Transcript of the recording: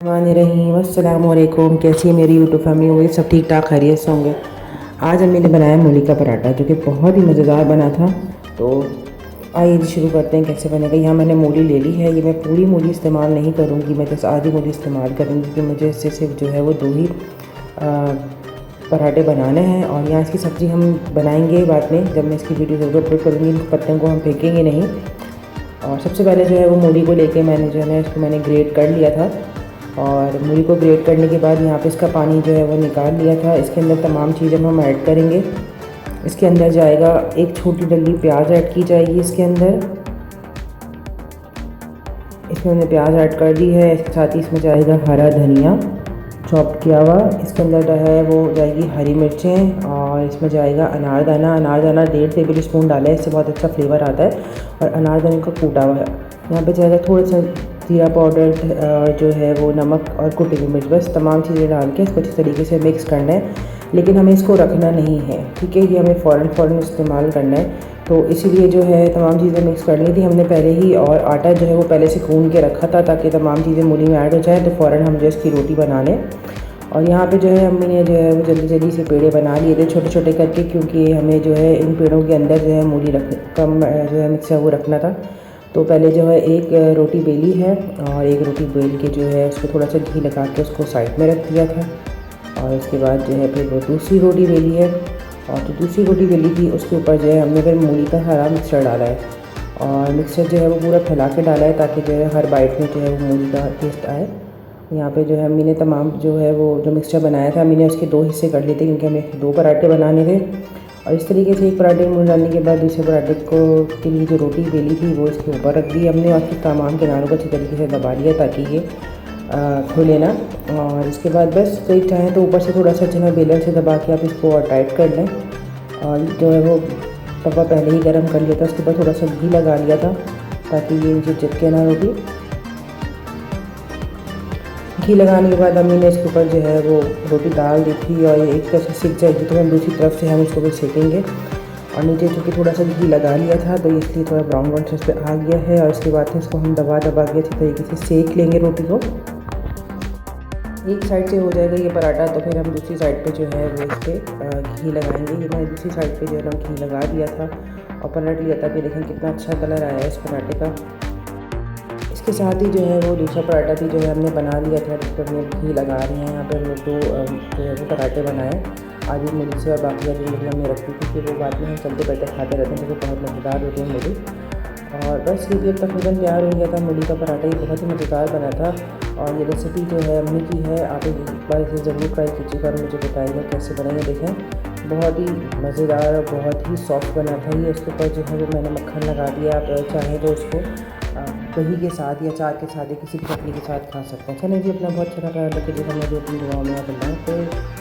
रहीम अस्सलाम वालेकुम। कैसी मेरी यूट्यूब फैमिली होगी, सब ठीक ठाक खैरियत से होंगे। आज अम्मी ने बनाया मूली का पराठा जो कि बहुत ही मज़ेदार बना था। तो आइए शुरू करते हैं कैसे बनेगा। यहाँ मैंने मूली ले ली है। ये मैं पूरी मूली इस्तेमाल नहीं करूँगी, मैं बस आधी मूली इस्तेमाल करूँगी क्योंकि मुझे इससे सिर्फ जो है वो दो ही पराठे बनाने हैं। और यहाँ इसकी सब्ज़ी हम बनाएंगे बाद में, जब मैं इसकी वीडियो ज़रूर अपलोड करूँगी। इन पत्तों को हम फेंकेंगे नहीं। और सबसे पहले जो है वो मूली को लेके मैंने जो है इसको मैंने ग्रेट कर लिया था। और मूली को ग्रेट करने के बाद यहाँ पे इसका पानी जो है वो निकाल लिया था। इसके अंदर तमाम चीज़ें हम ऐड करेंगे। इसके अंदर जाएगा एक छोटी डली प्याज ऐड की जाएगी। इसके अंदर इसमें हमने प्याज ऐड कर दी है। इसके साथ ही इसमें जाएगा हरा धनिया चॉप किया हुआ। इसके अंदर जो है वो जाएगी हरी मिर्चें। और इसमें जाएगा अनारदाना। अनारदाना 1.5 टेबल स्पून डाला है, इससे बहुत अच्छा फ्लेवर आता है। और अनारदाने को कूटा हुआ है। यहाँ पे जाएगा थोड़ा सा जीरा पाउडर, जो है वो नमक और कुटी हुई मिर्च। बस तमाम चीज़ें डाल के इसको अच्छी तरीके से मिक्स करना है। लेकिन हमें इसको रखना नहीं है, ठीक है। ये हमें फ़ौरन इस्तेमाल करना है। तो इसीलिए जो है तमाम चीज़ें मिक्स करनी थी हमने पहले ही। और आटा जो है वो पहले से गूंद के रखा था ताकि तमाम चीज़ें मूली में ऐड हो जाए तो फ़ौरन हम जो इसकी रोटी बना लें। और यहाँ पे जो है अम्मी ने जो है वो जल्दी जल्दी से पेड़े बना लिए थे छोटे छोटे करके, क्योंकि हमें जो है इन पेड़ों के अंदर जो है मूली कम जो है मिक्सर वो रखना था। तो पहले जो है एक रोटी बेली है और एक रोटी बेल के जो है उसको थोड़ा सा घी लगा के उसको साइड में रख दिया था। और उसके बाद जो है फिर वो दूसरी रोटी बेली है। और जो दूसरी रोटी बेली थी उसके ऊपर जो है हमने फिर मूली का हरा मिक्सचर डाला है। और मिक्सचर जो है वो पूरा फैला के डाला है ताकि जो है हर बाइट में जो है वो मूली का टेस्ट आए। यहाँ पे जो है अम्मी ने तमाम जो है वो जो मिक्सचर बनाया था, अम्मी ने उसके 2 हिस्से कर लिए थे क्योंकि हमें 2 पराठे बनाने थे। और इस तरीके से एक पराठे में डालने के बाद दूसरे पराठे को के लिए जो रोटी बेली थी वो इसके ऊपर रख दी हमने। और फिर तमाम किनारों को अच्छी तरीके से दबा लिया ताकि ये खुले ना। और इसके बाद बस कोई चाहें तो ऊपर से थोड़ा सा जो है बेलन से दबा के आप इसको और टाइट कर लें। और जो है वो तवा पहले ही गर्म कर लिया था, उसके ऊपर थोड़ा सा घी लगा लिया था ताकि ये नीचे चिपके ना रोटी। घी लगाने के बाद अम्मी ने इसके ऊपर जो है वो रोटी डाल दी थी। और ये एक तरफ से सिक जाएगी तो हम दूसरी तरफ से हम इसको भी सेकेंगे। और नीचे चूँकि थोड़ा सा घी लगा लिया था तो इसलिए थोड़ा ब्राउन ब्राउन से आ गया है। और इसके बाद इसको हम दबा के अच्छी तरीके से सेक लेंगे रोटी को। एक साइड से हो जाएगा ये पराठा तो फिर हम दूसरी साइड पे जो है वो इस पर घी लगाएंगे। ये मैंने दूसरी साइड पे जो है ना घी लगा दिया था और पलट लिया था कि देखें कितना अच्छा कलर आया है इस पराठे का। इसके साथ ही जो है वो दूसरा पराठा भी जो है हमने बना लिया था, जिस पर हम घी लगा रहे हैं। यहाँ पे हमने 2 जो है वो पराठे बनाए, आधी मूली से और बाकी आधी मूली हमने रखी थी कि वो बाद में हम चलते बैठे खाते रहते हैं क्योंकि बहुत मज़ेदार होती है मूली। और बस ये भी अब तकरीबन तैयार हो गया था मूली का पराठा। ये बहुत ही मज़ेदार बना था। और ये रेसिपी जो है अम्मी की है, आप एक बार इसे ज़रूर ट्राई कीजिएगा और मुझे बताइएगा कैसे बनाएंगे। देखें बहुत ही मज़ेदार और बहुत ही सॉफ्ट बना था ये। उसके ऊपर जो है वो मैंने मक्खन लगा दिया। आप चाहें तो उसको दही के साथ या चाट के साथ या किसी भी चटनी के साथ खा सकते हैं। चलिए जी, अपना बहुत अच्छा ख्याल रखिए। मुझे अपनी दुआओं में आप अल्लाह हाफ़िज़।